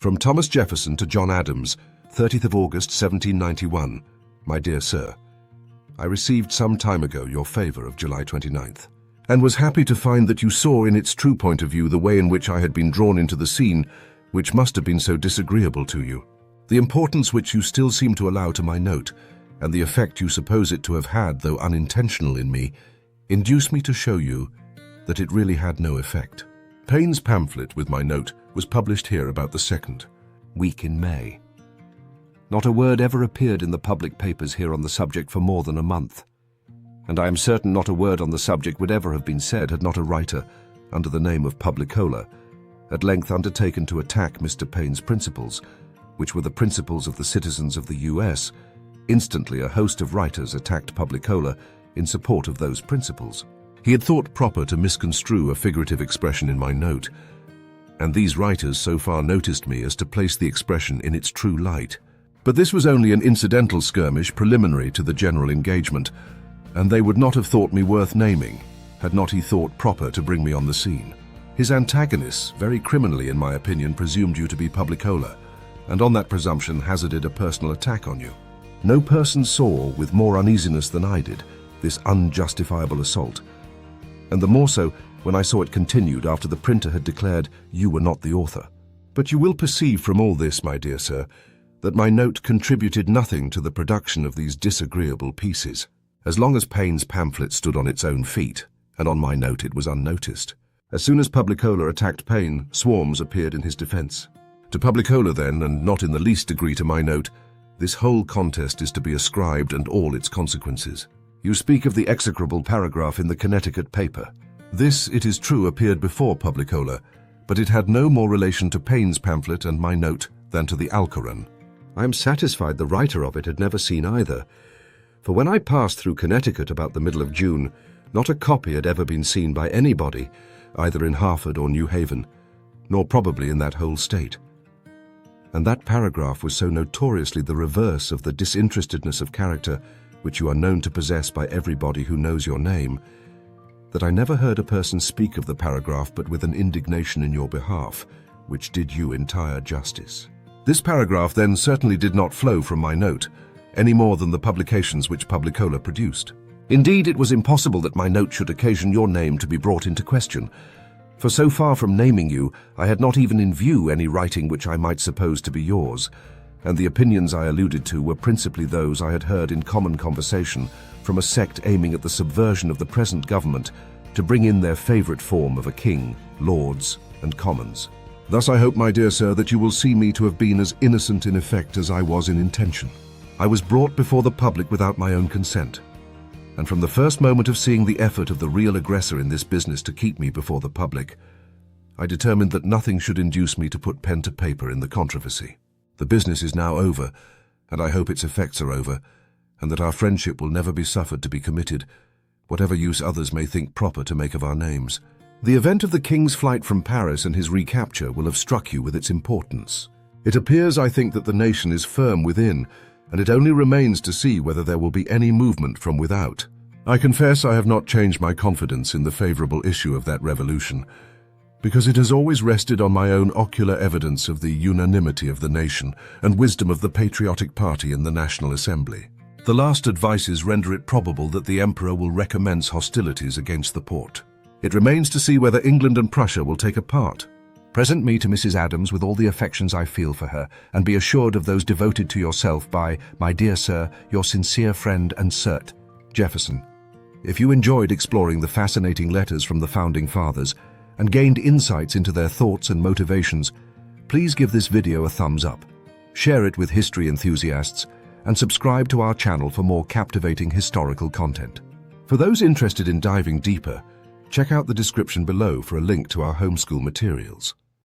From Thomas Jefferson to John Adams, 30th of August, 1791. My dear sir, I received some time ago your favor of July 29th, and was happy to find that you saw in its true point of view the way in which I had been drawn into the scene which must have been so disagreeable to you. The importance which you still seem to allow to my note, and the effect you suppose it to have had, though unintentional in me, induce me to show you that it really had no effect. Paine's pamphlet with my note was published here about the 2nd week in May. Not a word ever appeared in the public papers here on the subject for more than a month, and I am certain not a word on the subject would ever have been said had not a writer, under the name of Publicola, at length undertaken to attack Mr. Paine's principles, which were the principles of the citizens of the US. Instantly a host of writers attacked Publicola in support of those principles. He had thought proper to misconstrue a figurative expression in my note, and these writers so far noticed me as to place the expression in its true light. But this was only an incidental skirmish preliminary to the general engagement, and they would not have thought me worth naming, had not he thought proper to bring me on the scene. His antagonists, very criminally in my opinion, presumed you to be Publicola, and on that presumption hazarded a personal attack on you. No person saw, with more uneasiness than I did, this unjustifiable assault, and the more so when I saw it continued after the printer had declared you were not the author. But you will perceive from all this, my dear sir, that my note contributed nothing to the production of these disagreeable pieces, as long as Paine's pamphlet stood on its own feet, and on my note it was unnoticed. As soon as Publicola attacked Paine, swarms appeared in his defense. To Publicola then, and not in the least degree to my note, this whole contest is to be ascribed and all its consequences. You speak of the execrable paragraph in the Connecticut paper. This, it is true, appeared before Publicola, but it had no more relation to Paine's pamphlet and my note than to the Alcoran. I am satisfied the writer of it had never seen either, for when I passed through Connecticut about the middle of June, not a copy had ever been seen by anybody, either in Hartford or New Haven, nor probably in that whole state. And that paragraph was so notoriously the reverse of the disinterestedness of character which you are known to possess by everybody who knows your name, that I never heard a person speak of the paragraph but with an indignation in your behalf, which did you entire justice. This paragraph then certainly did not flow from my note, any more than the publications which Publicola produced. Indeed, it was impossible that my note should occasion your name to be brought into question, for so far from naming you, I had not even in view any writing which I might suppose to be yours, and the opinions I alluded to were principally those I had heard in common conversation from a sect aiming at the subversion of the present government to bring in their favourite form of a king, lords, and commons. Thus I hope, my dear sir, that you will see me to have been as innocent in effect as I was in intention. I was brought before the public without my own consent, and from the first moment of seeing the effort of the real aggressor in this business to keep me before the public, I determined that nothing should induce me to put pen to paper in the controversy. The business is now over, and I hope its effects are over, and that our friendship will never be suffered to be committed, whatever use others may think proper to make of our names. The event of the King's flight from Paris and his recapture will have struck you with its importance. It appears, I think, that the nation is firm within, and it only remains to see whether there will be any movement from without. I confess I have not changed my confidence in the favorable issue of that revolution, because it has always rested on my own ocular evidence of the unanimity of the nation and wisdom of the patriotic party in the National Assembly. The last advices render it probable that the Emperor will recommence hostilities against the Porte. It remains to see whether England and Prussia will take a part. Present me to Mrs. Adams with all the affections I feel for her, and be assured of those devoted to yourself by, my dear sir, your sincere friend and cert, Jefferson. If you enjoyed exploring the fascinating letters from the Founding Fathers and gained insights into their thoughts and motivations, please give this video a thumbs up, share it with history enthusiasts, and subscribe to our channel for more captivating historical content. For those interested in diving deeper, check out the description below for a link to our homeschool materials.